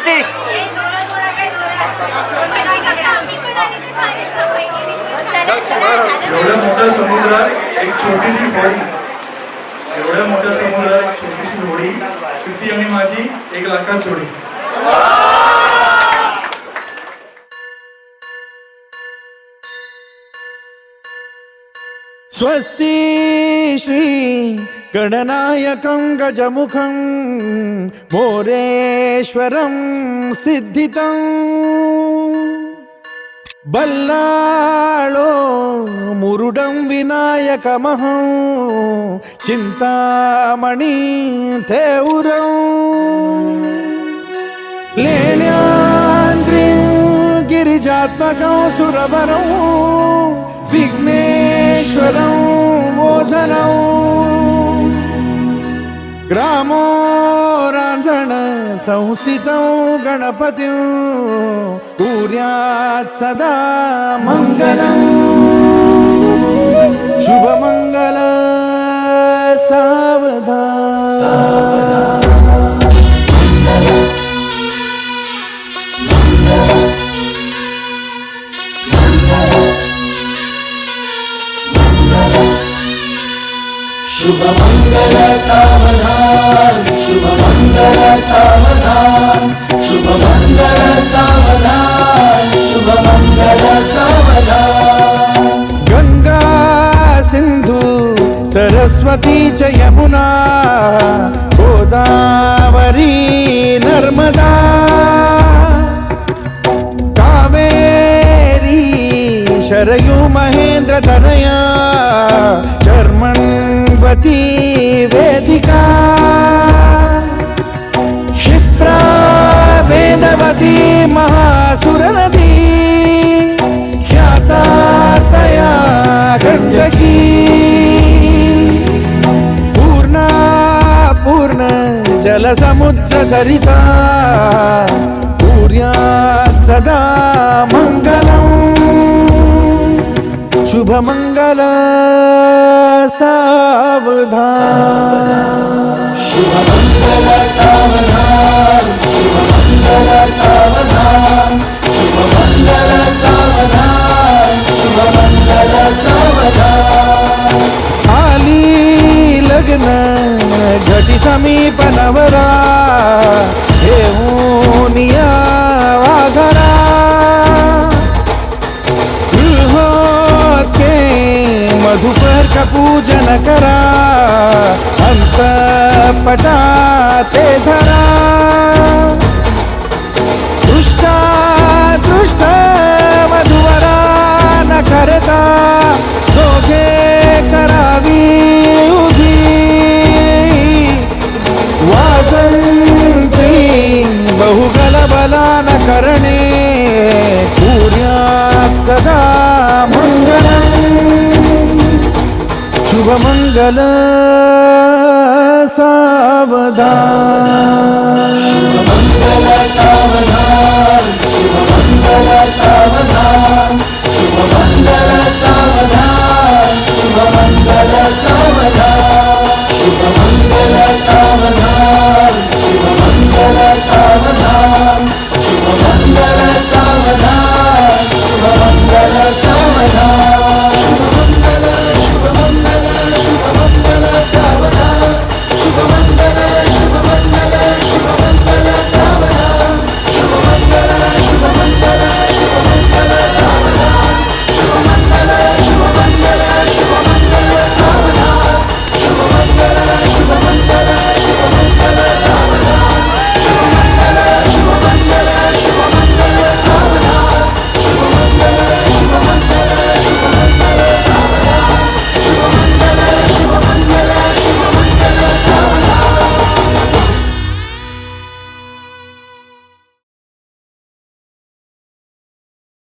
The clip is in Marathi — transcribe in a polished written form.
किती? एवढ्या मोठ्या समुद्रात एक छोटीशी होडी, एवढ्या मोठ्या समुद्रात एक छोटीशी होडी, कृती आणि माझी 1 लाखात जोडी. स्वस्ति श्री गणनायकं गजमुखं मोरेश्वरं सिद्धितं बल्लाळो मुरुडं विनायकमहं चिंतामणि थेउरं लेण्याद्रिं गिरिजात्मकं सुरवरं विघ्नेश्वरं मोचनं ग्रामो रांझण संस्थितं गणपतिं कुर्यात् सदा मंगलं शुभमंगल सावधान. शुभ मंगल सावधान, शुभ मंगल सावधान, शुभ मंगल सावधान, शुभ मंगल सावधान. गंगा सिंधु सरस्वती च यमुना गोदावरी नर्मदा कावेरी शरयू महेंद्र तनया कर्मण्वती वेदिका क्षिप्रा वेदवती महासुरनदी ख्याता तया गण्डकी पूर्णा पूर्ण जलसमुद्र सरिता कुर्यात् सदा मंगलम् शुभमंगल सावधान. शुभ मंगल सावधान, शुभ मंगल सावधान, शुभ मंगल सावधान, शुभ मंगल सावधान. आली लग्न घटी समीप नवरा घेऊन या वाघरा मधुपर का पूजन करा अंतपटा ते धरा दृष्टा दृष्ट मधुवरा न करता दोघे करावी उभी वाजंत्री बहुगल बला न करणे कुर्यात् सदा मंगलम् शुभमंगल सावधान. शुभ मंगल सावधान, शुभ मंगल सावधान,